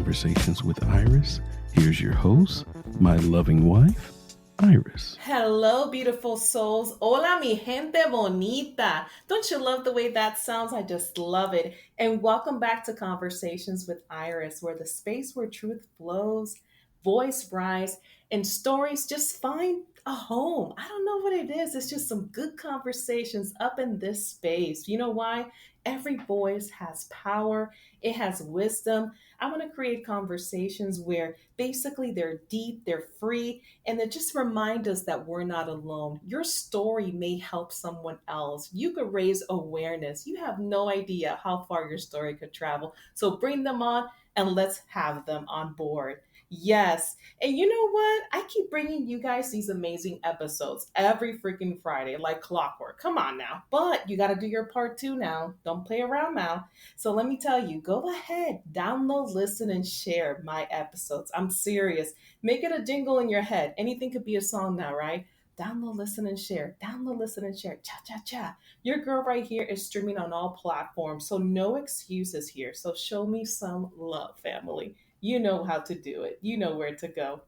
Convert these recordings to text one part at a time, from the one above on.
Conversations with Iris. Here's your host, my loving wife, Iris. Hello, beautiful souls. Hola, mi gente bonita. Don't you love the way that sounds? I just love it. And welcome back to Conversations with Iris, where the space where truth flows, voice rise, and stories just find a home. I don't know what it is. It's just some good conversations up in this space. You know why? Every voice has power, it has wisdom. I want to create conversations where basically they're deep, they're free, and then just remind us that we're not alone. Your story may help someone else. You could raise awareness. You have no idea how far your story could travel. So bring them on and let's have them on board. Yes. And you know what? I keep bringing you guys these amazing episodes every freaking Friday, like clockwork. Come on now. But you got to do your part too now. Don't play around now. So let me tell you, go ahead, download, listen, and share my episodes. I'm serious. Make it a jingle in your head. Anything could be a song now, right? Download, listen, and share. Download, listen, and share. Cha, cha, cha. Your girl right here is streaming on all platforms, so no excuses here. So show me some love, family. You know how to do it. You know where to go.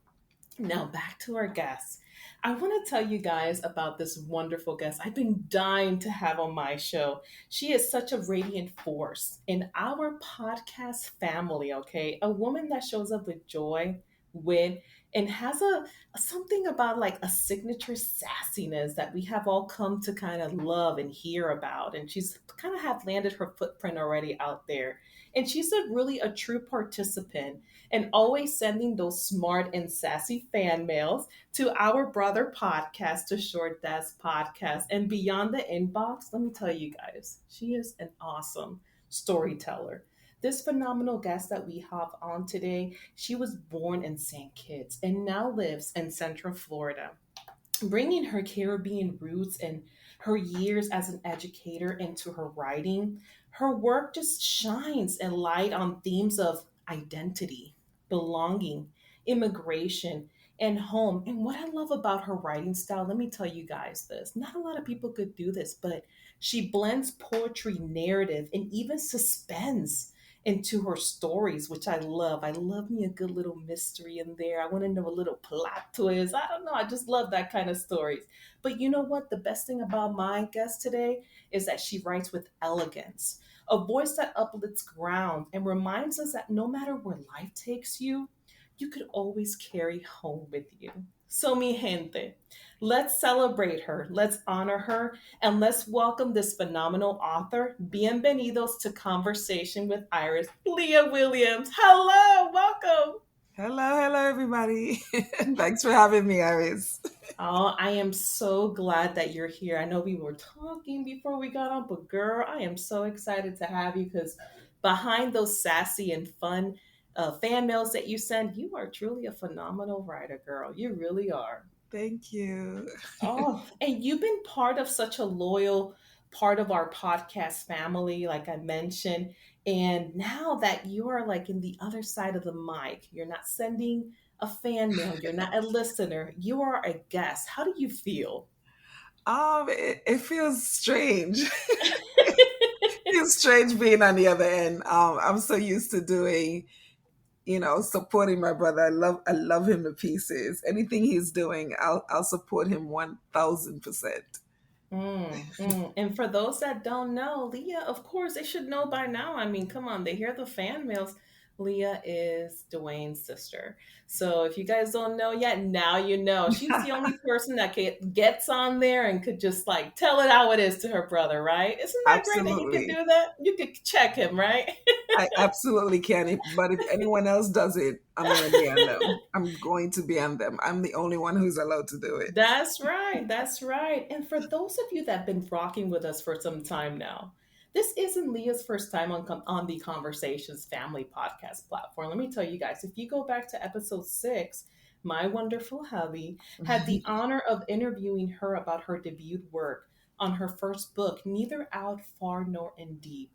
Now back to our guests. I want to tell you guys about this wonderful guest I've been dying to have on my show. She is such a radiant force in our podcast family, okay? A woman that shows up with joy, wit, and has a something about like a signature sassiness that we have all come to kind of love and hear about. And she's kind of have landed her footprint already out there. And she's a true participant and always sending those smart and sassy fan mails to our brother podcast, to Short Desk Podcast. And beyond the inbox, let me tell you guys, she is an awesome storyteller. This phenomenal guest that we have on today, she was born in St. Kitts and now lives in Central Florida, bringing her Caribbean roots and her years as an educator into her writing. Her work just shines a light on themes of identity, belonging, immigration, and home. And what I love about her writing style, let me tell you guys this. Not a lot of people could do this, but she blends poetry, narrative, and even suspense into her stories, which I love. I love me a good little mystery in there. I want to know a little plot twist. I don't know. I just love that kind of stories. But you know what? The best thing about my guest today is that she writes with elegance, a voice that uplifts ground and reminds us that no matter where life takes you, you could always carry home with you. So, mi gente, let's celebrate her, let's honor her, and let's welcome this phenomenal author. Bienvenidos to Conversation with Iris, Leah Williams. Hello, welcome. Hello, everybody. Thanks for having me, Iris. Oh, I am so glad that you're here. I know we were talking before we got on, but girl, I am so excited to have you because behind those sassy and fun fan mails that you send, you are truly a phenomenal writer, girl. You really are. Thank you. Oh, and you've been part of such a loyal part of our podcast family, like I mentioned. And now that you are like in the other side of the mic, you're not sending a fan mail, you're not a listener, you are a guest. How do you feel? It feels strange. It's strange being on the other end. I'm so used to doing, supporting my brother. I love him to pieces. Anything he's doing, I'll support him 1,000%. And for those that don't know, Leah, of course, they should know by now. I mean, come on, they hear the fan mails. Leah is Dwayne's sister. So if you guys don't know yet, now you know. She's the only person that gets on there and could just like tell it how it is to her brother, right? Isn't that great that you could Absolutely. do that? You could check him, right? I absolutely can. But if anyone else does it, I'm going to be on them. I'm going to be on them. I'm the only one who's allowed to do it. That's right. That's right. And for those of you that have been rocking with us for some time now, this isn't Leah's first time on the Conversations Family Podcast platform. Let me tell you guys, if you go back to episode 6, my wonderful hubby had the honor of interviewing her about her debut work on her first book, Neither Out Far Nor in Deep.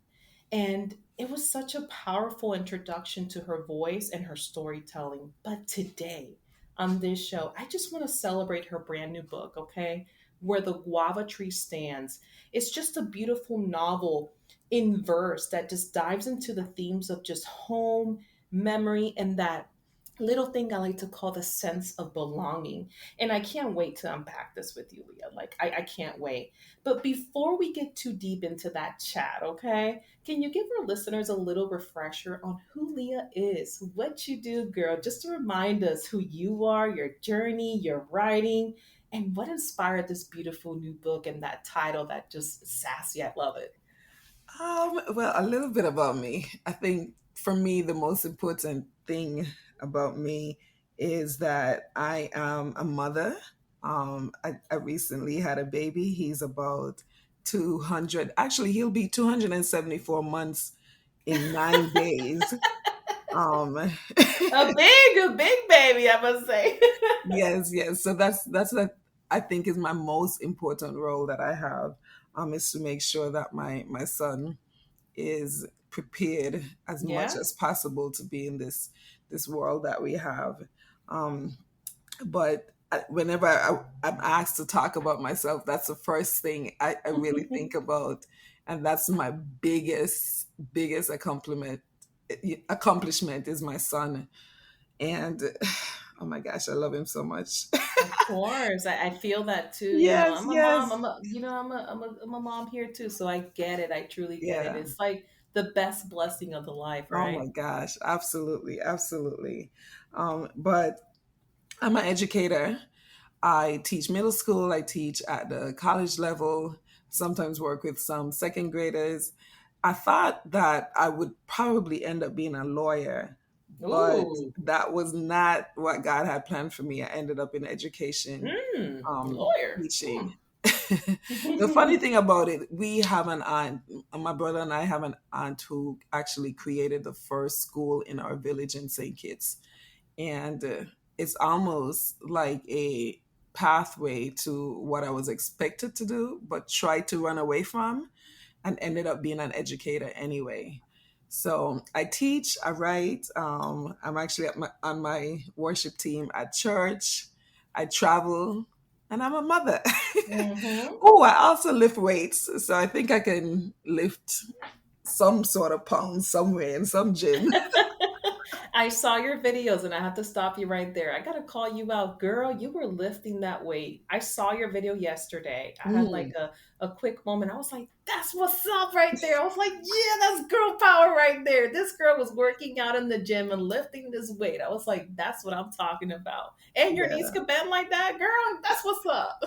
And it was such a powerful introduction to her voice and her storytelling. But today, on this show, I just want to celebrate her brand new book, okay? Where the Guava Tree Stands. It's just a beautiful novel in verse that just dives into the themes of just home, memory, and that little thing I like to call the sense of belonging. And I can't wait to unpack this with you, Leah. Like, I can't wait. But before we get too deep into that chat, okay, can you give our listeners a little refresher on who Leah is, what you do, girl, just to remind us who you are, your journey, your writing, and what inspired this beautiful new book and that title that just sassy? I love it. Well, a little bit about me. I think for me, the most important thing about me is that I am a mother. I recently had a baby. He's about 200. Actually, he'll be 274 months in 9 days. Um, A big baby, I must say. yes, yes. So that's what I think is my most important role that I have. Is to make sure that my son is prepared as much Yeah. as possible to be in this world that we have. Um, but whenever I'm asked to talk about myself, that's the first thing I really think about, and that's my biggest accomplishment is my son, and oh my gosh, I love him so much. Of course, I feel that too. You know, Yes, I'm a mom. yes, I'm a mom here too. So I get it. I truly get it. yeah. It's like the best blessing of the life, Oh my right? gosh, absolutely, absolutely. But I'm an educator. I teach middle school, I teach at the college level, sometimes work with some second graders. I thought that I would probably end up being a lawyer, but Ooh, that was not what God had planned for me. I ended up in education, lawyer. teaching. The funny thing about it, we have an aunt, my brother and I have an aunt who actually created the first school in our village in St. Kitts, and it's almost like a pathway to what I was expected to do, but tried to run away from, and ended up being an educator anyway. So I teach, I write. I'm actually on my worship team at church. I travel, and I'm a mother. Mm-hmm. Oh, I also lift weights, so I think I can lift some sort of pounds somewhere in some gym. I saw your videos and I have to stop you right there. I got to call you out. Girl, you were lifting that weight. I saw your video yesterday. I had like Mm, a quick moment. I was like, that's what's up right there. I was like, yeah, that's girl power right there. This girl was working out in the gym and lifting this weight. I was like, that's what I'm talking about. And your knees yeah. can bend like that, girl. That's what's up.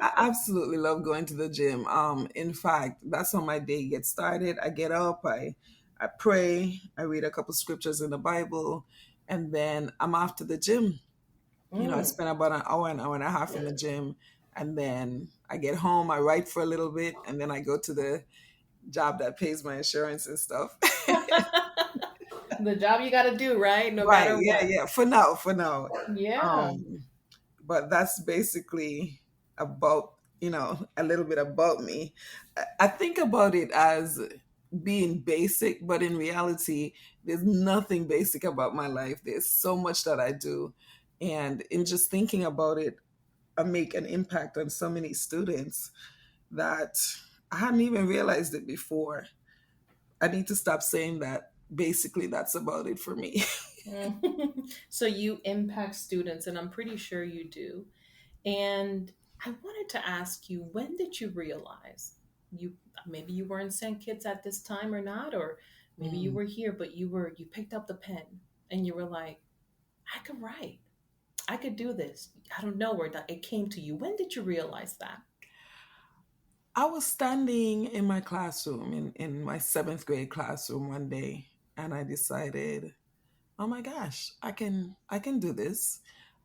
I absolutely love going to the gym. In fact, that's how my day gets started. I get up, I pray, I read a couple scriptures in the Bible, and then I'm off to the gym. I Mm. spend about an hour and a half in the gym, and then I get home, I write for a little bit, and then I go to the job that pays my insurance and stuff. The job you got to do, right? No Right, matter yeah, what. yeah. For now. Yeah. Um, but that's basically about a little bit about me. I think about it as being basic, but in reality there's nothing basic about my life. There's so much that I do, and in just thinking about it, I make an impact on so many students that I hadn't even realized it before. I need to stop saying that. Basically, that's about it for me. So you impact students, and I'm pretty sure you do. And I wanted to ask you, when did you realize you maybe you were in St. Kitts at this time or not, or maybe you Mm. were here, but you picked up the pen and you were like, I could write, I could do this. I don't know where that it came to you. When did you realize that? I was standing in my classroom, in my seventh grade classroom one day, and I decided, oh my gosh, I can do this.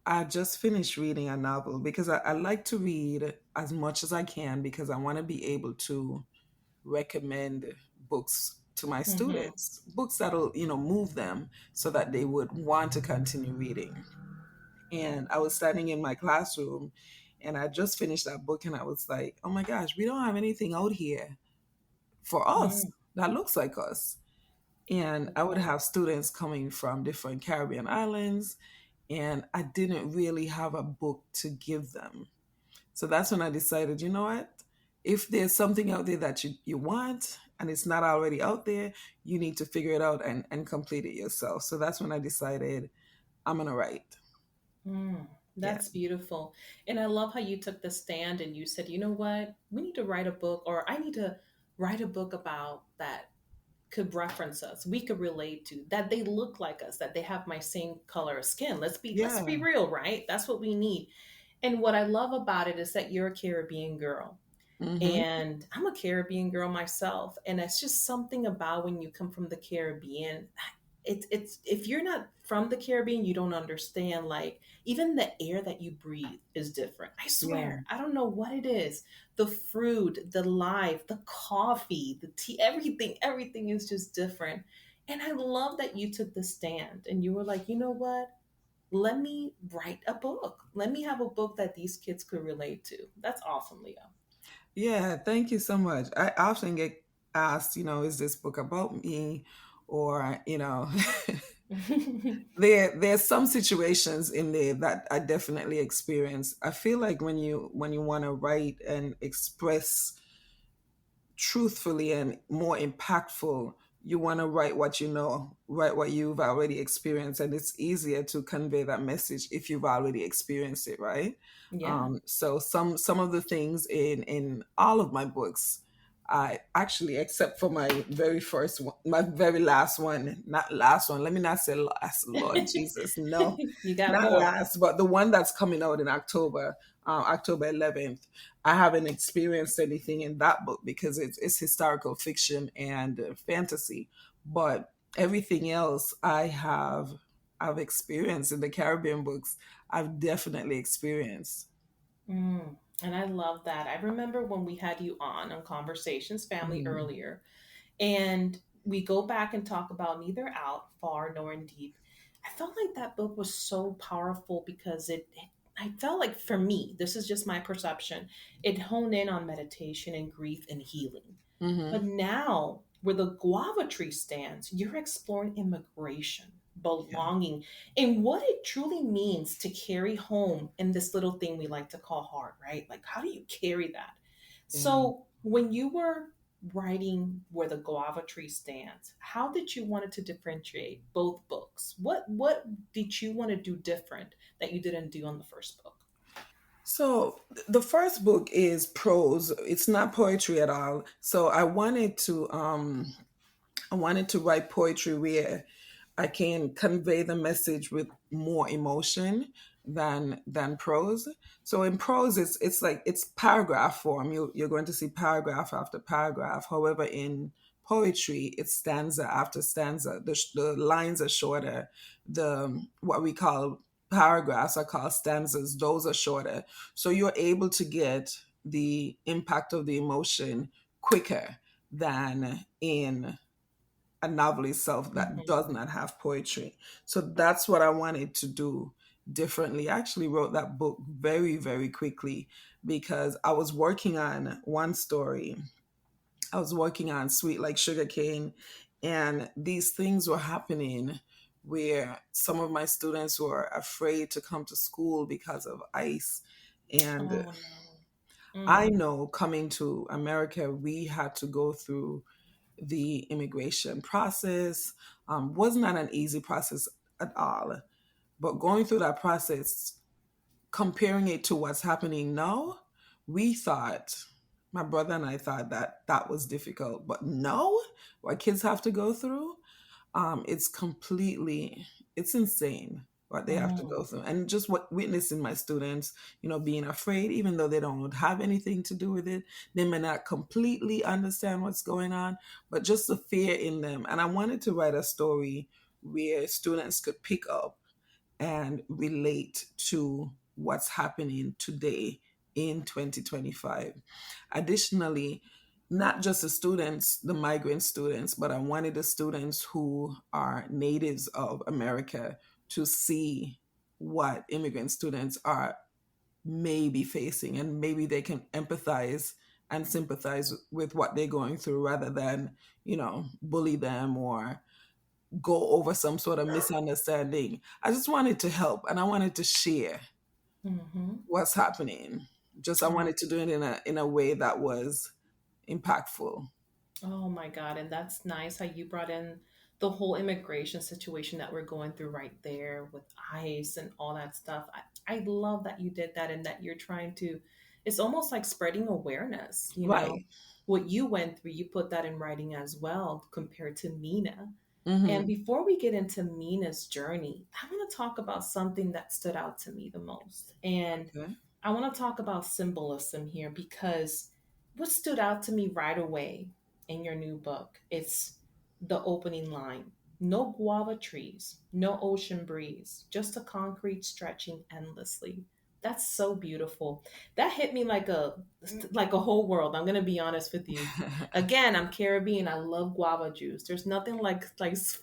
I just finished reading a novel because I like to read as much as I can because I want to be able to recommend books to my Mm-hmm. students, books that'll, move them so that they would want to continue reading. And I was standing in my classroom and I just finished that book and I was like, oh my gosh, we don't have anything out here for us Mm. that looks like us. And I would Okay. have students coming from different Caribbean islands, and I didn't really have a book to give them. So that's when I decided, you know what? If there's something out there that you want, and it's not already out there, you need to figure it out and complete it yourself. So that's when I decided I'm gonna write. Mm, Yeah. that's beautiful. And I love how you took the stand and you said, you know what? We need to write a book, or I need to write a book about that could reference us, we could relate to, that they look like us, that they have my same color of skin. Let's be Yeah. real, right? That's what we need. And what I love about it is that you're a Caribbean girl. Mm-hmm. And I'm a Caribbean girl myself. And it's just something about when you come from the Caribbean. It's if you're not from the Caribbean, you don't understand. Like even the air that you breathe is different. I Yeah. swear, I don't know what it is. The fruit, the life, the coffee, the tea, everything is just different. And I love that you took the stand and you were like, you know what? Let me write a book. Let me have a book that these kids could relate to. That's awesome, Leo. Yeah, thank you so much. I often get asked, is this book about me? Or, there's some situations in there that I definitely experience. I feel like when you want to write and express truthfully and more impactful, you want to write what you know, write what you've already experienced, and it's easier to convey that message if you've already experienced it, right? Yeah. So some of the things in all of my books, I actually, except for my very first one, my very last one, not last one, let me not say last, Lord Jesus, no, You got not more. last, but the one that's coming out in October, October 11th. I haven't experienced anything in that book because it's historical fiction and fantasy, but everything else I've experienced in the Caribbean books. I've definitely experienced. Mm, and I love that. I remember when we had you on Conversations Family Mhm. earlier, and we go back and talk about Neither Out, Far, Nor in Deep. I felt like that book was so powerful because I felt like for me, this is just my perception, it honed in on meditation and grief and healing. But Mhm. now, where the guava tree stands, you're exploring immigration, Yeah. belonging, and what it truly means to carry home in this little thing we like to call heart, right? Like, how do you carry that? Yeah. So, when you were writing Where the Guava Tree Stands, how did you want it to differentiate both books? What did you want to do different that you didn't do on the first book? So the first book is prose. It's not poetry at all. So I wanted to write poetry where I can convey the message with more emotion than prose. So in prose, it's like it's paragraph form. You're going to see paragraph after paragraph. However, in poetry, it's stanza after stanza. The lines are shorter. The what we call paragraphs are called stanzas. Those are shorter. So you're able to get the impact of the emotion quicker than in a novel itself that Hmm. does not have poetry. So that's what I wanted to do differently. I actually wrote that book very, very quickly because I was working on one story. I was working on Sweet Like Sugarcane, and these things were happening where some of my students were afraid to come to school because of ICE. And Oh no. I Mm, know coming to America, we had to go through the immigration process. Was not an easy process at all. But going through that process, comparing it to what's happening now, we thought, my brother and I thought that that was difficult. But no, what kids have to go through, it's completely, it's insane what they have to mm, go through. And just what witnessing my students, being afraid, even though they don't have anything to do with it, they may not completely understand what's going on, but just the fear in them. And I wanted to write a story where students could pick up and relate to what's happening today in 2025. Additionally, not just the students, the migrant students, but I wanted the students who are natives of America to see what immigrant students are maybe facing, and maybe they can empathize and sympathize with what they're going through rather than, bully them or go over some sort of misunderstanding. I just wanted to help and I wanted to share hmm. what's happening. Just I Oh, wanted to do it in a way that was impactful. Oh my God. And that's nice how you brought in the whole immigration situation that we're going through right there with ICE and all that stuff. I love that you did that and that you're trying to, it's almost like spreading awareness, you know, Right. what you went through, you put that in writing as well compared to Mina. And Hmm. before we get into Mina's journey, I want to talk about something that stood out to me the most. And Okay. I want to talk about symbolism here because what stood out to me right away in your new book is the opening line. No guava trees, no ocean breeze, just a concrete stretching endlessly. That's so beautiful. That hit me like a whole world. I'm gonna be honest with you. Again, I'm Caribbean. I love guava juice. There's nothing like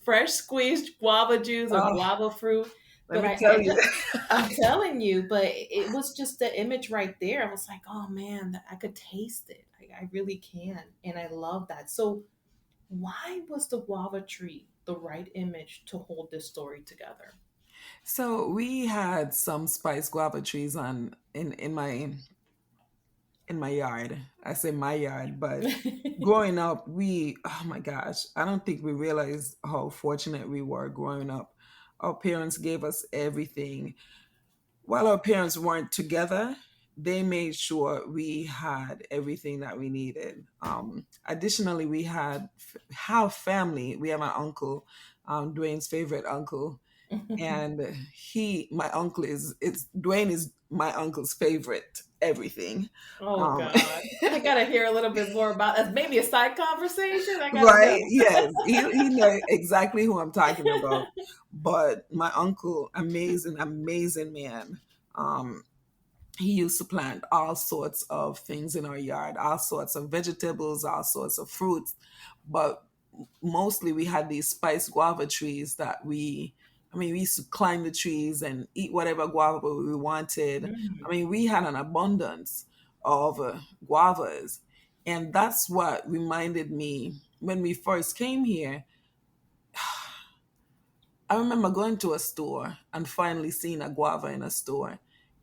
fresh squeezed guava juice or Oh, guava fruit. let But me tell you. I'm telling you, but it was just the image right there. I was like, oh man, I could taste it. I really can. And I love that. So, why was the guava tree the right image to hold this story together? So we had some spice guava trees on in my yard. I say my yard, but growing up, we, oh my gosh, I don't think we realized how fortunate we were growing up. Our parents gave us everything. While our parents weren't together, they made sure we had everything that we needed. Additionally, we had have family. We have my uncle, Dwayne's favorite uncle, and my uncle is it's Dwayne is my uncle's favorite everything. Oh Um, God, I gotta hear a little bit more about that. Maybe a side conversation. I gotta right? know. Yes, he knows exactly who I'm talking about. But my uncle, amazing, amazing man. Um, he used to plant all sorts of things in our yard, all sorts of vegetables, all sorts of fruits. But mostly we had these spice guava trees that we used to climb the trees and eat whatever guava we wanted. I Mm, mean, we had an abundance of guavas. And that's what reminded me when we first came here. I remember going to a store and finally seeing a guava in a store.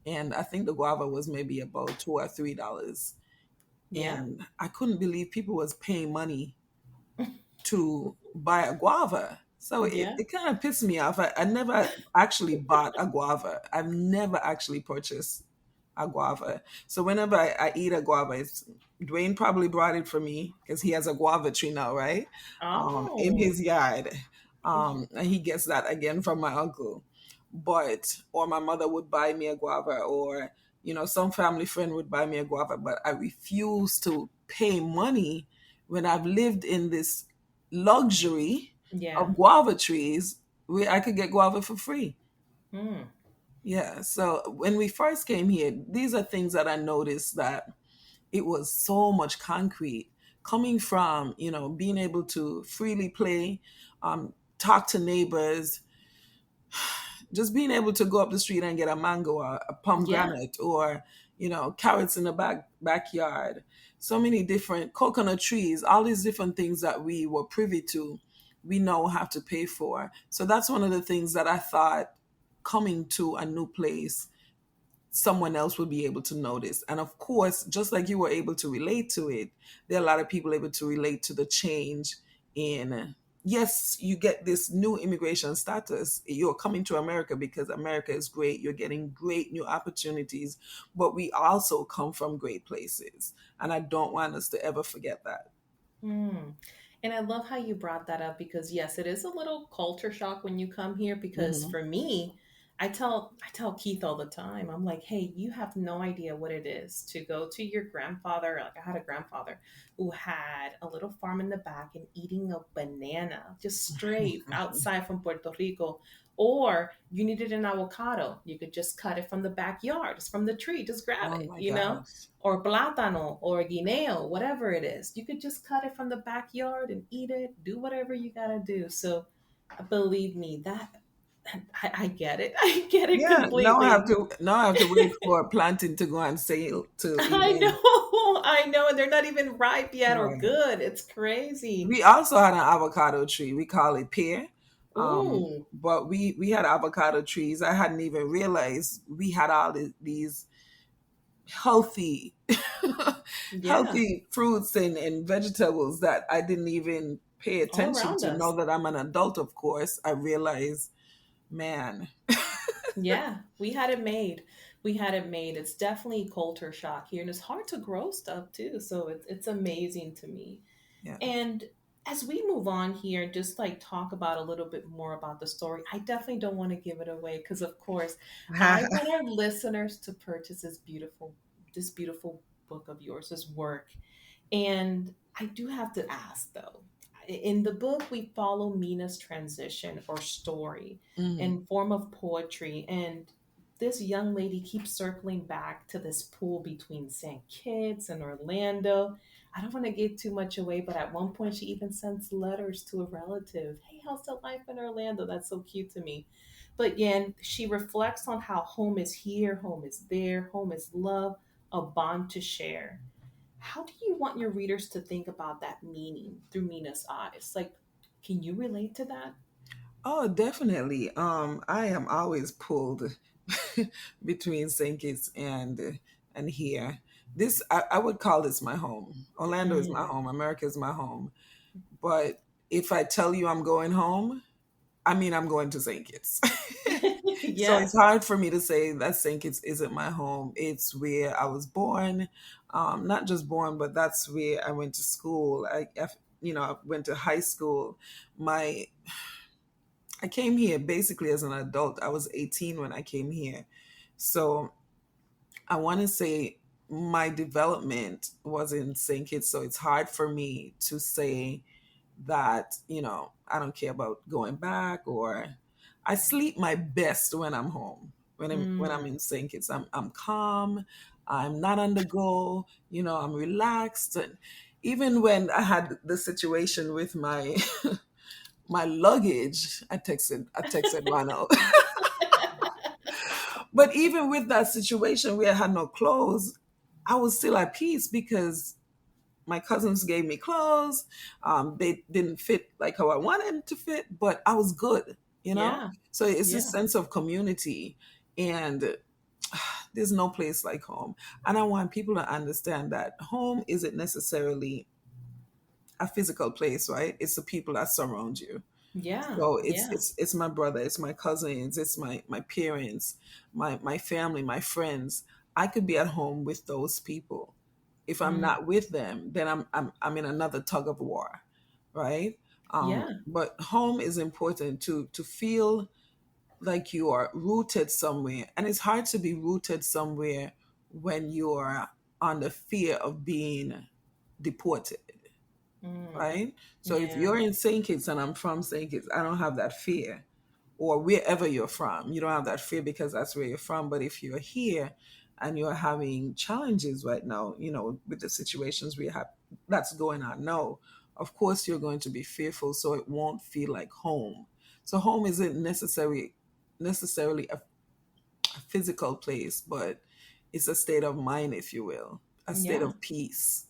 And I think the guava was maybe about $2 or $3. yeah, And I couldn't believe people was paying money to buy a guava. So yeah. it kind of pissed me off. I never actually bought a guava. I've never actually purchased a guava. So whenever I eat a guava, Dwayne probably brought it for me because he has a guava tree now, right? In Oh, his yard. And he gets that again from my uncle. Or my mother would buy me a guava, or, some family friend would buy me a guava, but I refuse to pay money when I've lived in this luxury yeah. of guava trees where I could get guava for free. Mm, Yeah. So when we first came here, these are things that I noticed that it was so much concrete coming from, being able to freely play, talk to neighbors, just being able to go up the street and get a mango or a yeah, pomegranate, or carrots in the backyard, so many different coconut trees, all these different things that we were privy to, we now have to pay for. So that's one of the things that I thought, coming to a new place, someone else would be able to notice. And of course, just like you were able to relate to it, there are a lot of people able to relate to the change in, yes, you get this new immigration status. You're coming to America because America is great. You're getting great new opportunities, but we also come from great places. And I don't want us to ever forget that. mm. And I love how you brought that up because yes, it is a little culture shock when you come here because Hmm. for me, I tell Keith all the time. I'm like, "Hey, you have no idea what it is to go to your grandfather." Like I had a grandfather who had a little farm in the back and eating a banana just straight outside from Puerto Rico. Or you needed an avocado, you could just cut it from the backyard, it's from the tree, just grab Oh it, my gosh. or plátano or guineo, whatever it is. You could just cut it from the backyard and eat it, do whatever you gotta do. So believe me, that I get it. I get it Yeah, completely. now I have to wait for planting to go on sale to I even. know, I know, and they're not even ripe yet or Right. good. It's crazy. We also had an avocado tree. We call it pear. Ooh, But we had avocado trees. I hadn't even realized we had all these healthy Yeah, healthy fruits and vegetables that I didn't even pay all attention around to. Now us. that I'm an adult, of course, I realize, man, Yeah, we had it made. We had it made. It's definitely culture shock here, and it's hard to grow stuff too. So it's amazing to me. yeah. And as we move on here and just like talk about a little bit more about the story, I definitely don't want to give it away because of course I want our listeners to purchase this beautiful book of yours, this work. And I do have to ask though, in the book we follow Mina's transition or story Mhm. in form of poetry, and this young lady keeps circling back to this pool between St. Kitts and Orlando. I don't want to give too much away, but at one point she even sends letters to a relative. Hey, how's the life in Orlando? That's so cute to me. But again, she reflects on how home is here, home is there, home is love, a bond to share. How do you want your readers to think about that meaning through Mina's eyes? Like, can you relate to that? Oh, definitely. I am always pulled between St. Kitts and here. This I would call this my home. Orlando is my Mm. home. America is my home. But if I tell you I'm going home, I mean I'm going to St. Kitts. So Yeah. it's hard for me to say that St. Kitts isn't my home. It's where I was born, not just born, but that's where I went to school. I went to high school. My I came here basically as an adult. I was 18 when I came here. So I want to say my development was in St. Kitts. So it's hard for me to say that, I don't care about going back, or I sleep my best when I'm home. When I'm Mm. in St. Kitts, I'm calm. I'm not on the go. I'm relaxed. And even when I had the situation with my my luggage, I texted Ronald. But even with that situation where I had no clothes, I was still at peace because my cousins gave me clothes. They didn't fit like how I wanted them to fit, but I was good. Yeah. So it's a Yeah. sense of community, and there's no place like home. And I want people to understand that home isn't necessarily a physical place, right? It's the people that surround you. Yeah. So it's Yeah. it's it's my brother, it's my cousins, it's my parents, my family, my friends. I could be at home with those people. If I'm Mm. not with them, then I'm in another tug of war, right? Yeah. But home is important to feel like you are rooted somewhere, and it's hard to be rooted somewhere when you're on the fear of being deported, Mm. right? So if Yeah. you're in St. Kitts and I'm from St. Kitts, I don't have that fear. Or wherever you're from, you don't have that fear because that's where you're from. But if you're here and you're having challenges right now, with the situations we have that's going on now, of course you're going to be fearful. So it won't feel like home. So home isn't necessarily a physical place, but it's a state of mind, if you will, a state Yeah. of peace.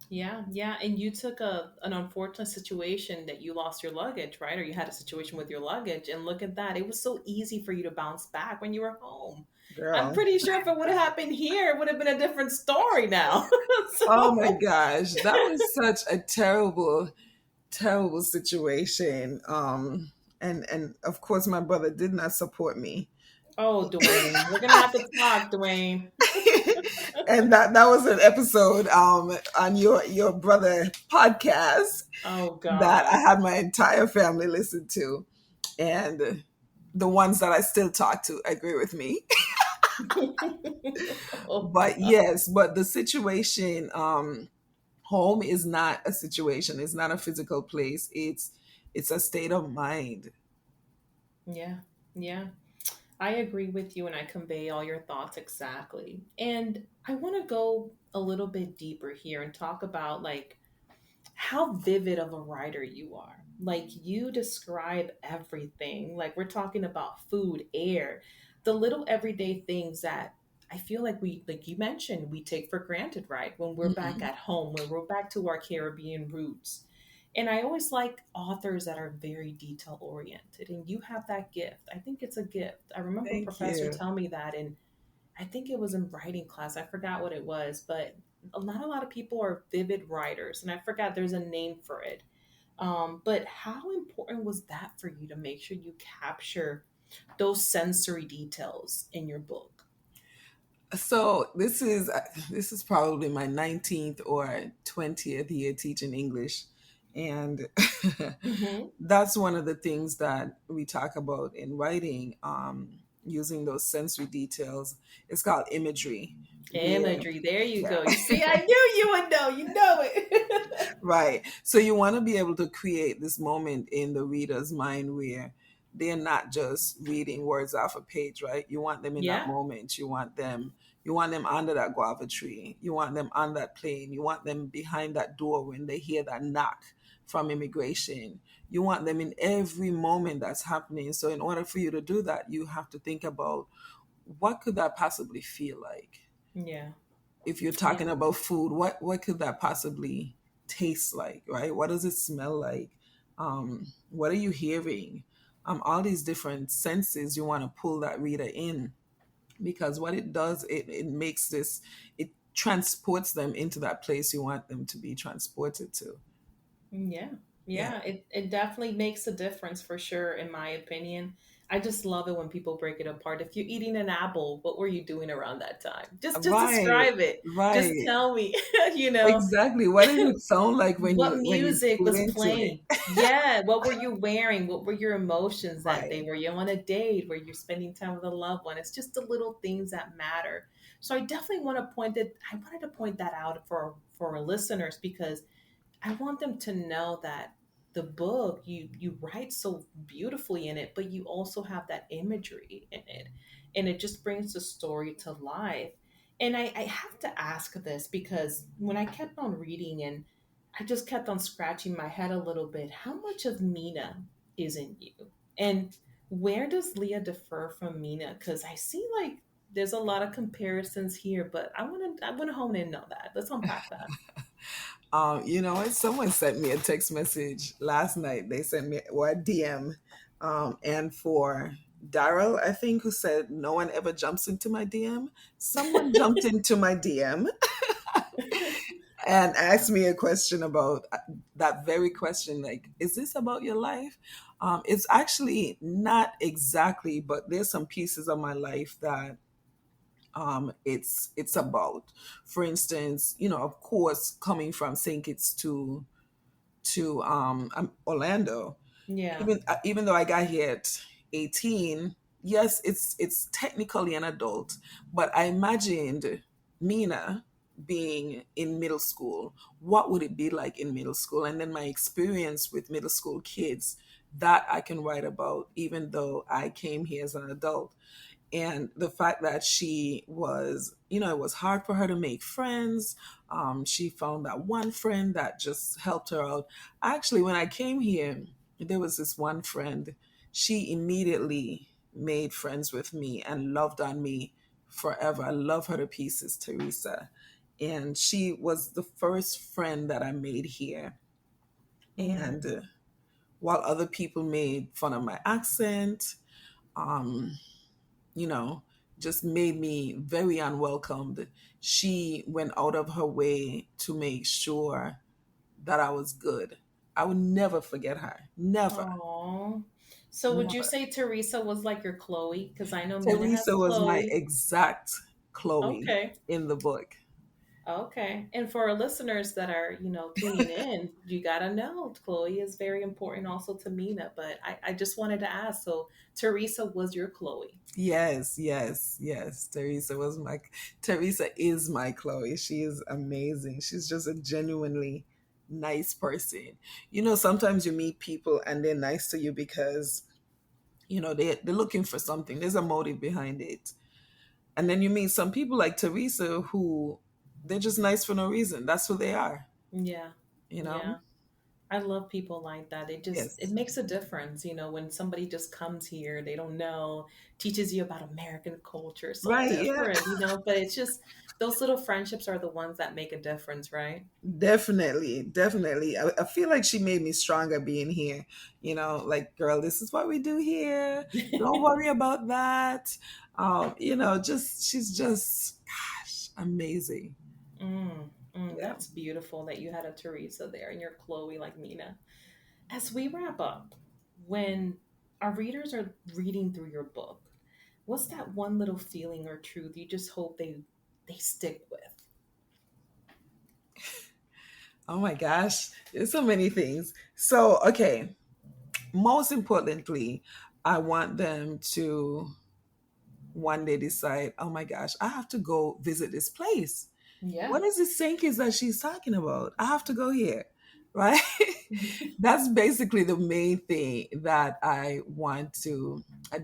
Yeah. Yeah. And you took an unfortunate situation that you lost your luggage, right? Or you had a situation with your luggage. And look at that. It was so easy for you to bounce back when you were home. I'm Girl. pretty sure if it would have happened here, it would have been a different story now. Oh my So, gosh, that was such a terrible, terrible situation. And of course, my brother did not support me, oh, Dwayne, we're gonna have to talk, Dwayne. and that was an episode on your brother podcast Oh that I God. had my entire family listen to, and the ones that I still talk to agree with me. Oh But God. yes, but the situation, home is not a situation. It's not a physical place. It's a state of mind. Yeah. Yeah. I agree with you and I convey all your thoughts exactly. And I want to go a little bit deeper here and talk about like how vivid of a writer you are. Like you describe everything. Like we're talking about food, air, the little everyday things that I feel like like you mentioned, we take for granted, right? When we're back Mhm. at home, when we're back to our Caribbean roots. And I always like authors that are very detail oriented, and you have that gift. I think it's a gift. I remember a Thank professor you. tell me that, and I think it was in writing class. I forgot what it was, but not a lot of people are vivid writers, and I forgot there's a name for it. But how important was that for you to make sure you capture those sensory details in your book? So this is probably my 19th or 20th year teaching English, and Hmm. that's one of the things that we talk about in writing, using those sensory details. It's called imagery. Where Imagery. There you yeah, go. You see, I knew you would know. You know it. right. So you want to be able to create this moment in the reader's mind where they're not just reading words off a page, right? You want them in that Yeah. moment. You want them under that guava tree. You want them on that plane. You want them behind that door when they hear that knock from immigration. You want them in every moment that's happening. So in order for you to do that, you have to think about what could that possibly feel like? Yeah. If you're Yeah. talking about food, what could that possibly taste like, right? What does it smell like? What are you hearing? All these different senses, you want to pull that reader in, because what it does, it makes this, it transports them into that place you want them to be transported to. Yeah. Yeah. Yeah. It definitely makes a difference for sure, in my opinion. I just love it when people break it apart. If you're eating an apple, what were you doing around that time? Just Right, describe it. Just right. tell me, you know. Exactly. What did it sound like when What you music put was into it? playing? Yeah. What were you wearing? What were your emotions that day? Right. Were you on a date? Were you spending time with a loved one? It's just the little things that matter. So I definitely want to point that. I wanted to point that out for our listeners, because I want them to know that the book, you write so beautifully in it, but you also have that imagery in it, and it just brings the story to life. And I have to ask this, because when I kept on reading, and I just kept on scratching my head a little bit, how much of Mina is in you, and where does Leah differ from Mina? Because I see like there's a lot of comparisons here, but I want to hone in on that. Let's unpack that. Someone sent me a text message last night. They sent me or a DM, and for Daryl, I think, who said no one ever jumps into my DM. Someone jumped into my DM and asked me a question about that very question, like, is this about your life? It's actually not exactly, but there's some pieces of my life that it's about. For instance, of course, coming from St. Kitts to Orlando, Yeah. even though I got here at 18, yes, it's technically an adult, but I imagined Mina being in middle school. What would it be like in middle school? And then my experience with middle school kids, that I can write about, even though I came here as an adult. And the fact that she was, it was hard for her to make friends. She found that one friend that just helped her out. Actually, when I came here, there was this one friend. She immediately made friends with me and loved on me forever. I love her to pieces, Teresa. And she was the first friend that I made here. Mm. And while other people made fun of my accent, um, you know, just made me very unwelcomed. She went out of her way to make sure that I was good. I would never forget her. Never, Oh. So would you never. say Teresa was like your Chloe? Because I know Mina has Teresa was my Chloe. exact Chloe Okay. in the book. Okay. And for our listeners that are, tuning in, you gotta know Chloe is very important also to Mina. But I just wanted to ask, so Teresa was your Chloe. Yes, yes, yes. Teresa is my Chloe. She is amazing. She's just a genuinely nice person. Sometimes you meet people and they're nice to you because they're looking for something. There's a motive behind it. And then you meet some people like Teresa who they're just nice for no reason. That's who they are, Yeah. you know? Yeah. I love people like that. It Yes. makes a difference, when somebody just comes here, they don't know, teaches you about American culture, so Right, yeah. different, but it's just those little friendships are the ones that make a difference, right? Definitely, definitely. I feel like she made me stronger being here. Like, girl, this is what we do here. Don't worry about that. Just she's just, gosh, amazing. Yeah. That's beautiful that you had a Teresa there and your Chloe like Mina. As we wrap up, when our readers are reading through your book, what's that one little feeling or truth you just hope they stick with? Oh my gosh, there's so many things. So, okay, most importantly, I want them to one day decide, oh my gosh, I have to go visit this place. Yeah. What is this Sankey's that she's talking about? I have to go here, right? That's basically the main thing that I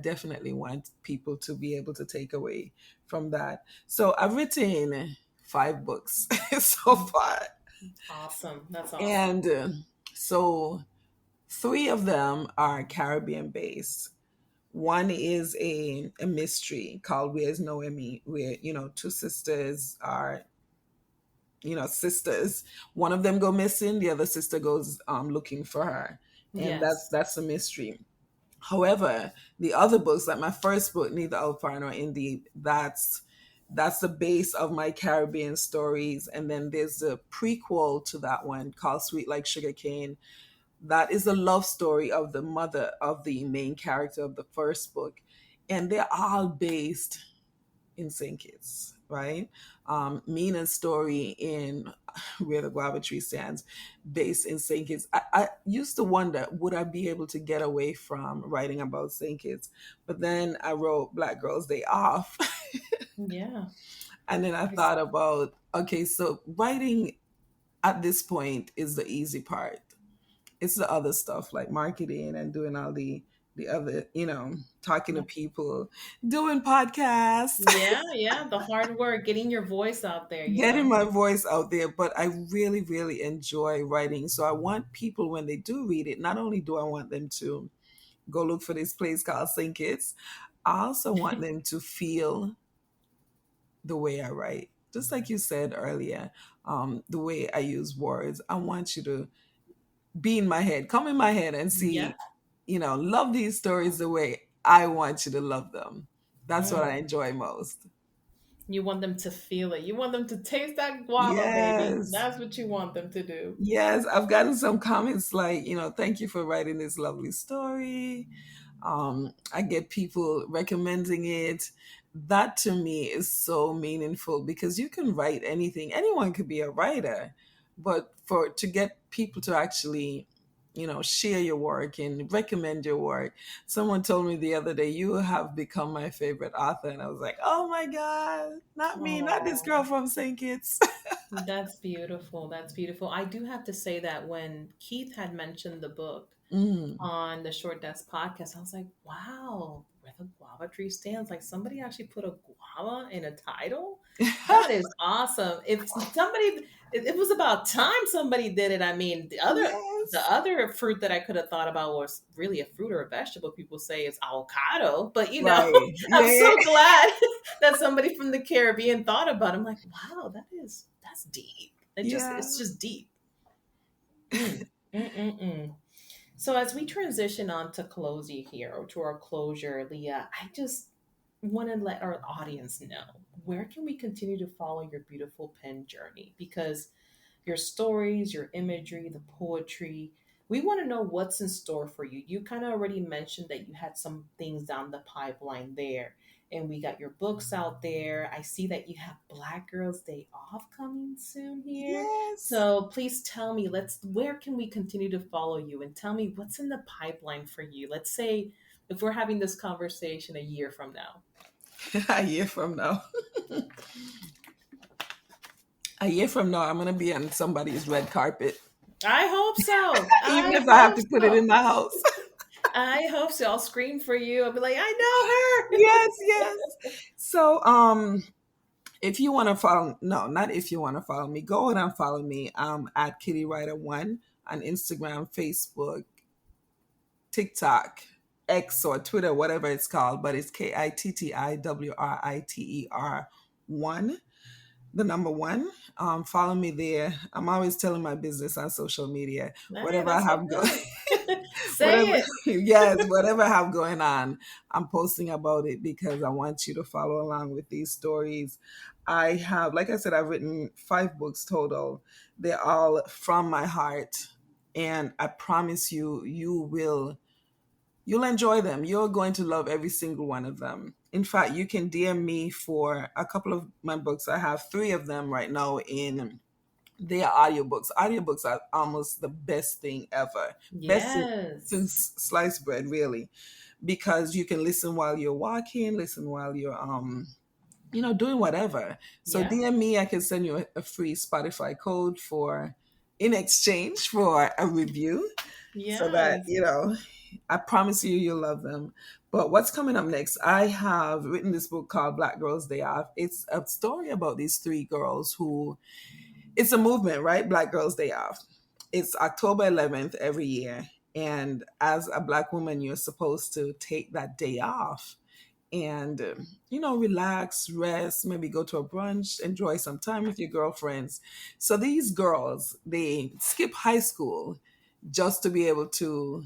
definitely want people to be able to take away from that. So I've written 5 books so far. Awesome. That's awesome. And so 3 of them are Caribbean based. One is a mystery called Is Noemi, where, two sisters are, sisters. One of them go missing, the other sister goes looking for her. And that's Yes. that's a mystery. However, the other books, like my first book, Neither Alpha nor Indie, that's the base of my Caribbean stories. And then there's a prequel to that one called Sweet Like Sugarcane. That is the love story of the mother of the main character of the first book. And they're all based in St. Kitts, right? Mina's story in Where the Guava Tree Stands, based in St. Kitts. I used to wonder, would I be able to get away from writing about St. Kitts? But then I wrote Black Girls Day Off. Yeah. And then I thought about, okay, so writing at this point is the easy part. It's the other stuff like marketing and doing all the other, talking to people, doing podcasts, Yeah, yeah. The hard work, getting your voice out there, you getting know? my voice out there. But I really, really enjoy writing. So I want people, when they do read it, not only do I want them to go look for this place called St. Kitts, I also want them to feel the way I write. Just like you said earlier, the way I use words. I want you to be in my head, come in my head and Yeah. see, love these stories the way I want you to love them. That's what I Mm. enjoy most. You want them to feel it. You want them to taste that guava, baby. Yes. That's what you want them to do. Yes. I've gotten some comments like, thank you for writing this lovely story. I get people recommending it. That to me is so meaningful because you can write anything. Anyone could be a writer, but for to get people to actually, share your work and recommend your work. Someone told me the other day, you have become my favorite author, and I was like, oh my god, not me, not this Oh, girl from St. Kitts. that's beautiful. That's beautiful. I do have to say that when Keith had mentioned the book Mm. on the Short Desk podcast, I was like, wow, where the guava tree stands. Like somebody actually put a guava in a title. That is awesome. If somebody, it was about time somebody did it. I mean, the Yes. other fruit that I could have thought about was really a fruit or a vegetable. People say is avocado, but Right. I'm Yeah. so glad that somebody from the Caribbean thought about it. I'm like, wow, that's deep. Yeah. It's just deep. Mm, mm, mm, mm. So as we transition on to closing here, or to our closure, Leah, I just want to let our audience know, where can we continue to follow your beautiful pen journey? Because your stories, your imagery, the poetry, we want to know what's in store for you. You kind of already mentioned that you had some things down the pipeline there. And we got your books out there. I see that you have Black Girls Day Off coming soon here. Yes. So please tell me, where can we continue to follow you, and tell me what's in the pipeline for you? Let's say if we're having this conversation a year from now. A year from now. A year from now, I'm going to be on somebody's red carpet, I hope so. even I if I have hope to put it so. in my house. I hope so. I'll scream for you. I'll be like, I know her. Yes, yes. So, if you want to follow, no, not if you want to follow me, go ahead and follow me. At Kitty Writer One on Instagram, Facebook, TikTok, X or Twitter, whatever it's called, but it's KITTIWRITER one, the number one. Follow me there. I'm always telling my business on social media. Hey, Whatever I that's so have going, good. Say whatever, it. yes, whatever I have going on, I'm posting about it because I want you to follow along with these stories. I have, like I said, I've written 5 books total. They're all from my heart. And I promise you, you'll enjoy them. You're going to love every single one of them. In fact, you can DM me for a couple of my books. I have 3 of them right now in they are audiobooks. Audiobooks are almost the best thing ever. Best Yes. since sliced bread, really, because you can listen while you're walking, listen while you're doing whatever. So Yeah. DM me, I can send you a free Spotify code for in exchange for a review, so that Yes. I promise you, you'll love them. But what's coming up next? I have written this book called Black Girls Day Off. It's a story about these 3 girls who it's a movement, right? Black Girls Day Off. It's October 11th every year. And as a Black woman, you're supposed to take that day off and, relax, rest, maybe go to a brunch, enjoy some time with your girlfriends. So these girls, they skip high school just to be able to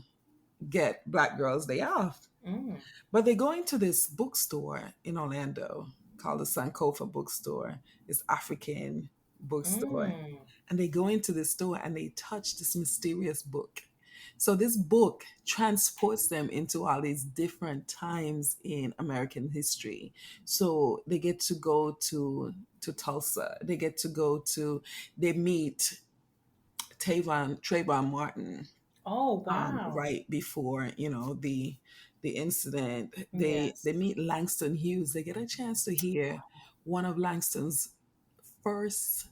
get Black Girls Day Off. Mm. But they're going to this bookstore in Orlando called the Sankofa Bookstore. It's African bookstore. Mm. And they go into this store and they touch this mysterious book. So this book transports them into all these different times in American history. So they get to go to Tulsa. They get to go to they meet Trayvon Martin Oh, wow. right before the incident. They Yes. meet Langston Hughes. They get a chance to hear one of Langston's first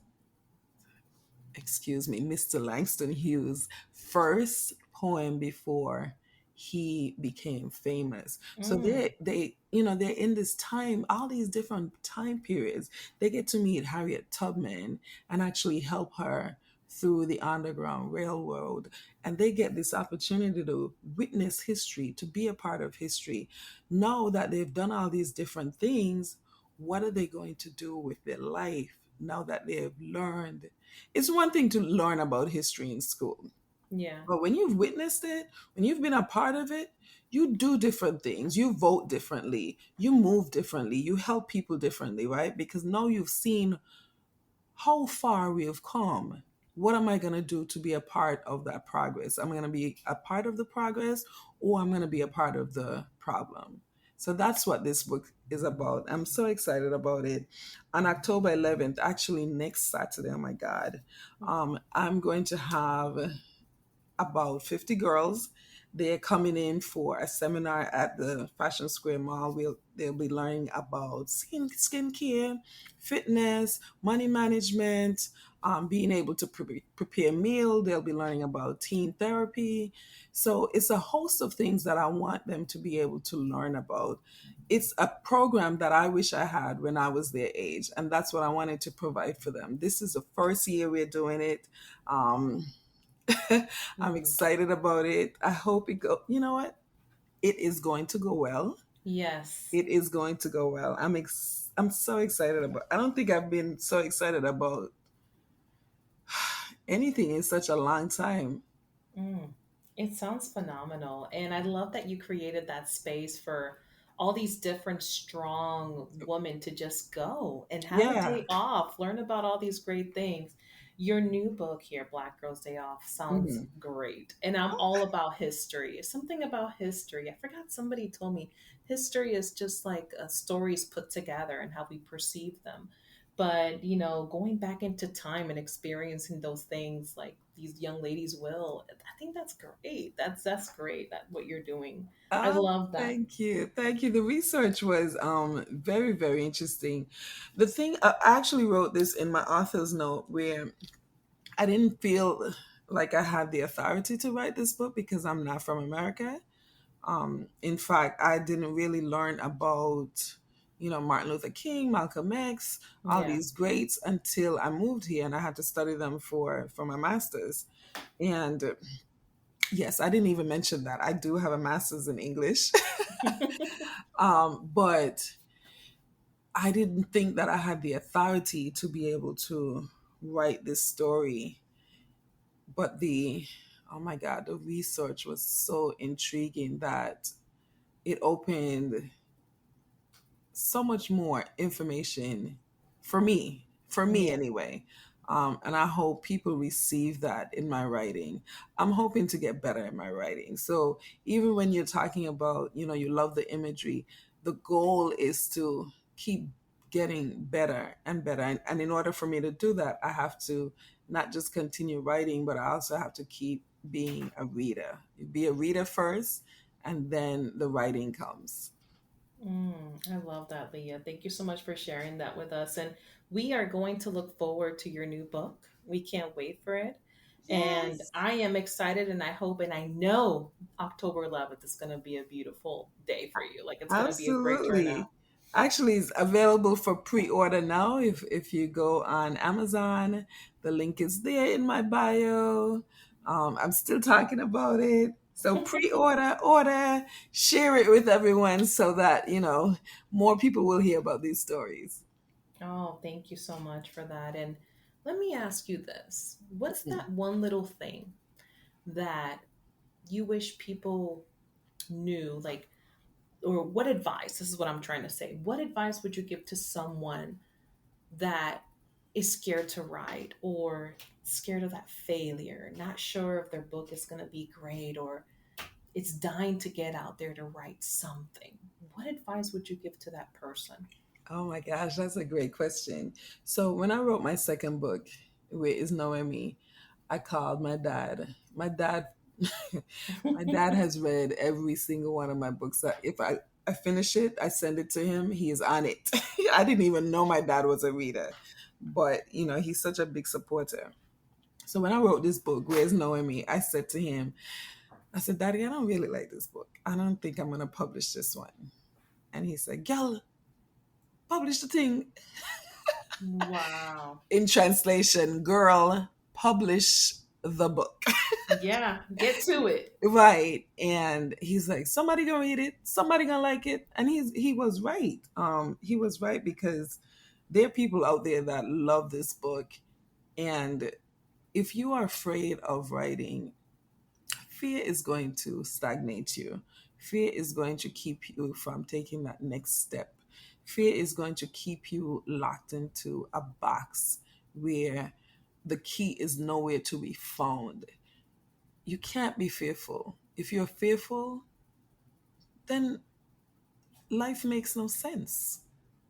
excuse me, Mr. Langston Hughes' first poem before he became famous. So Mm. they're in this time, all these different time periods. They get to meet Harriet Tubman and actually help her through the Underground Railroad. And they get this opportunity to witness history, to be a part of history. Know that they've done all these different things. What are they going to do with their life now that they have learned? It's one thing to learn about history in school, Yeah. but when you've witnessed it, when you've been a part of it, you do different things. You vote differently, you move differently, you help people differently, right? Because now you've seen how far we have come. What am I going to do to be a part of that progress? I'm going to be a part of the progress, or I'm going to be a part of the problem. So that's what this book is about. I'm so excited about it. On October 11th, actually next Saturday, oh my God, I'm going to have about 50 girls. They're coming in for a seminar at the Fashion Square Mall. They'll be learning about skincare, fitness, money management, being able to prepare meal. They'll be learning about teen therapy. So it's a host of things that I want them to be able to learn about. It's a program that I wish I had when I was their age, and that's what I wanted to provide for them. This is the first year we're doing it. Um, I'm Mm. excited about it. I hope it go. You know what? It is going to go well. Yes. It is going to go well. I'm so excited about. I don't think I've been so excited about anything in such a long time. Mm. It sounds phenomenal. And I love that you created that space for all these different strong women to just go and have a Yeah. day off, learn about all these great things. Your new book here, Black Girls Day Off, sounds Mhm. great. And I'm all about history. Something about history. I forgot somebody told me history is just like stories put together and how we perceive them. But, going back into time and experiencing those things like these young ladies will, I think that's great. That's great that what you're doing. I Oh, love that. thank you. Thank you. The research was very, very interesting. The thing, I actually wrote this in my author's note where I didn't feel like I had the authority to write this book because I'm not from America. In fact, I didn't really learn about, Martin Luther King, Malcolm X, all Yeah. these greats until I moved here and I had to study them for my master's. And yes, I didn't even mention that I do have a master's in English, but I didn't think that I had the authority to be able to write this story. But oh my God, the research was so intriguing that it opened so much more information for me Yeah. anyway. And I hope people receive that in my writing. I'm hoping to get better at my writing. So even when you're talking about, you love the imagery, the goal is to keep getting better and better. And in order for me to do that, I have to not just continue writing, but I also have to keep being a reader. Be a reader first, and then the writing comes. I love that, Leah. Thank you so much for sharing that with us. And we are going to look forward to your new book. We can't wait for it. And Yes. I am excited, and I hope and I know October 11th is going to be a beautiful day for you. Like, it's going to be a great turnout. Absolutely. Actually, it's available for pre-order now. If you go on Amazon, the link is there in my bio. I'm still talking about it. So pre-order, order, share it with everyone so that, more people will hear about these stories. Oh, thank you so much for that. And let me ask you this. What's that one little thing that you wish people knew? Like, or what advice? This is what I'm trying to say. What advice would you give to someone that is scared to write or scared of that failure, not sure if their book is going to be great or it's dying to get out there to write something? What advice would you give to that person? Oh my gosh, that's a great question. So when I wrote my second book, with Is Noemi, I called my dad. My dad has read every single one of my books. If I finish it, I send it to him. He is on it. I didn't even know my dad was a reader, but he's such a big supporter. So when I wrote this book, Where's Noemi, I said to him, I said, Daddy, I don't really like this book. I don't think I'm going to publish this one. And he said, Girl, publish the thing. Wow. In translation, girl, publish the book. Yeah, get to it. Right. And he's like, somebody gonna read it, somebody gonna like it. And he was right. He was right, because there are people out there that love this book. And if you are afraid of writing, fear is going to stagnate you. Fear is going to keep you from taking that next step. Fear is going to keep you locked into a box where the key is nowhere to be found. You can't be fearful. If you're fearful, then life makes no sense.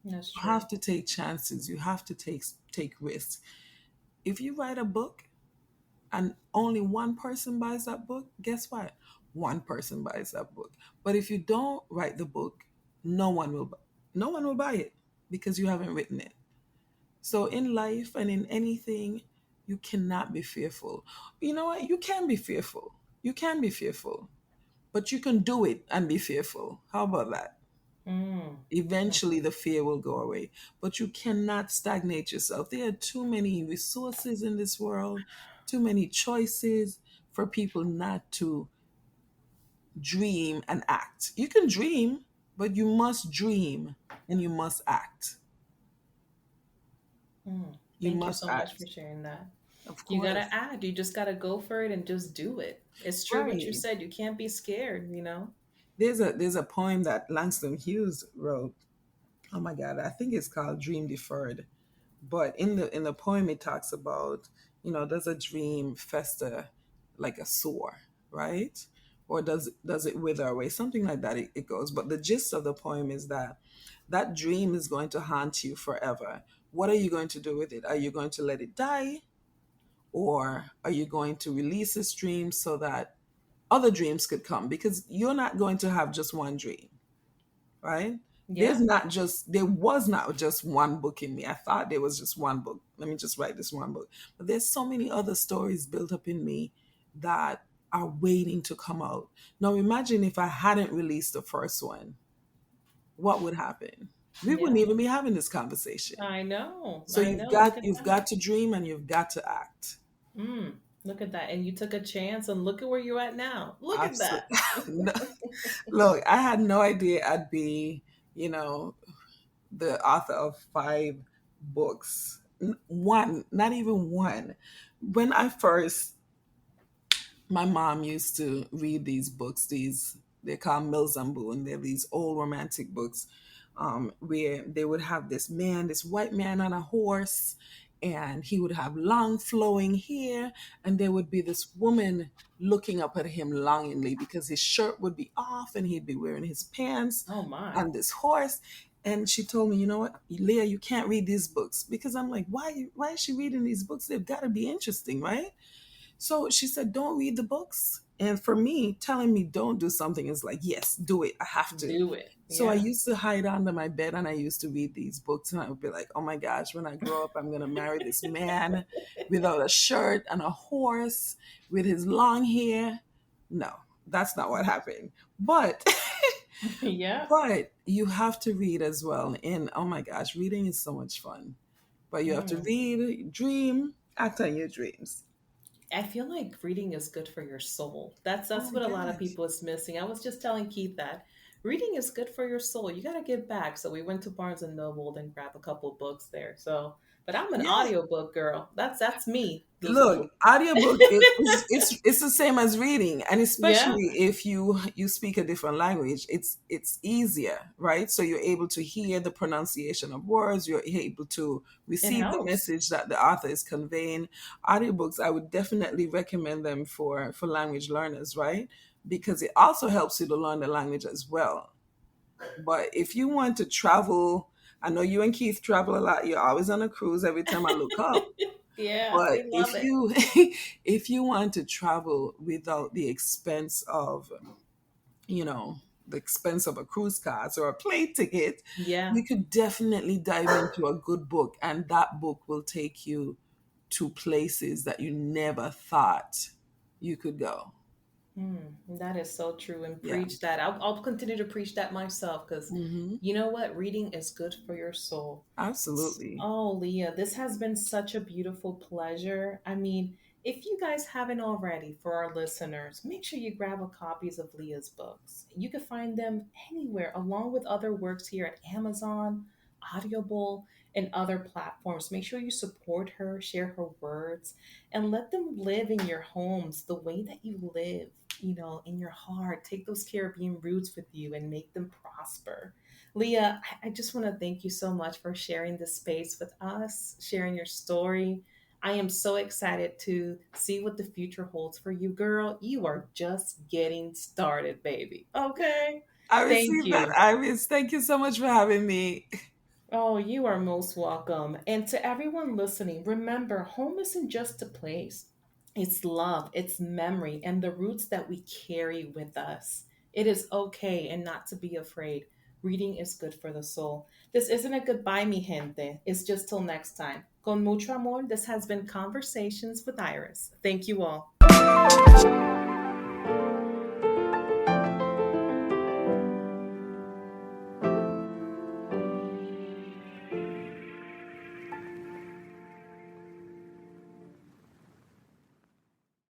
That's You true. have to take chances. You have to take risks. If you write a book and only one person buys that book, guess what? One person buys that book. But if you don't write the book, no one will no one will buy it because you haven't written it. So in life and in anything, you cannot be fearful. You know what? You can be fearful. You can be fearful, but you can do it and be fearful. How about that? Mm. Eventually the fear will go away, but you cannot stagnate yourself. There are too many resources in this world, too many choices for people not to dream and act. You can dream, but you must dream and you must act. You Thank you must so much act. for sharing that. Of You gotta course. act. You just gotta go for it and just do it. It's true what you Right. said. You can't be scared. There's a poem that Langston Hughes wrote. Oh my God, I think it's called Dream Deferred. But in the poem it talks about, does a dream fester like a sore, right? Or does it wither away? Something like that it goes. But the gist of the poem is that that dream is going to haunt you forever. What are you going to do with it? Are you going to let it die? Or are you going to release this dream so that other dreams could come? Because you're not going to have just one dream, right? Yeah. There was not just one book in me. I thought there was just one book. Let me just write this one book. But there's so many other stories built up in me that are waiting to come out. Now imagine if I hadn't released the first one, what would happen? We Yeah. wouldn't even be having this conversation. I know. So I you've know. Look got at you've that. got to dream and you've got to act. Mm, look at that. And you took a chance and look at where you're at now. Look at that. Absolutely. Look, I had no idea I'd be, you know, the author of 5 books. One, not even one. When I first, my mom used to read these books, they call Mills and Boone. They're these old romantic books. where they would have this white man on a horse, and he would have long flowing hair, and there would be this woman looking up at him longingly because his shirt would be off and he'd be wearing his pants Oh my. on this horse. And she told me, you know what, Leah, you can't read these books. Because I'm like, why is she reading these books? They've got to be interesting, right? So she said, don't read the books. And for me, telling me don't do something is like, yes, do it. I have to. Do it. So I Yeah. used to hide under my bed and I used to read these books, and I would be like, oh my gosh, when I grow up, I'm going to marry this man without a shirt and a horse with his long hair. No, that's not what happened. But Yeah. but you have to read as well. And oh my gosh, reading is so much fun. But you have to Mm. read, dream, act on your dreams. I feel like reading is good for your soul. That's Oh what a lot of yes. people is missing. I was just telling Keith that reading is good for your soul. You got to give back. So we went to Barnes and Noble and grabbed a couple books there. So, but I'm an Yeah. audiobook girl. That's me. Look, audiobook it's the same as reading, and Yeah, especially if you speak a different language, it's easier, right? So you're able to hear the pronunciation of words, you're able to it receive the helps. message that the author is conveying. Audiobooks, I would definitely recommend them for language learners, right? Because it also helps you to learn the language as well. But if you want to travel, I know you and Keith travel a lot. You're always on a cruise every time I look up. Yeah, But we love if it. you if you want to travel without the expense of, you know, the expense of a cruise card or a plane ticket, Yeah. you could definitely dive into a good book, and that book will take you to places that you never thought you could go. That is so true. And Yeah. preach that. I'll continue to preach that myself because Hmm. you know what? Reading is good for your soul. Absolutely. Oh, Leah, this has been such a beautiful pleasure. I mean, if you guys haven't already, for our listeners, make sure you grab a copies of Leah's books. You can find them anywhere, along with other works here at Amazon, Audible, and other platforms. Make sure you support her, share her words, and let them live in your homes the way that you live, in your heart. Take those Caribbean roots with you and make them prosper. Leah, I just want to thank you so much for sharing this space with us, sharing your story. I am so excited to see what the future holds for you, girl. You are just getting started, baby. Okay. I Thank received that, you. Iris. Thank you so much for having me. Oh, you are most welcome. And to everyone listening, remember, home isn't just a place, it's love, it's memory, and the roots that we carry with us. It is okay and not to be afraid. Reading is good for the soul. This isn't a goodbye, mi gente. It's just till next time. Con mucho amor, this has been Conversations with Iris. Thank you all.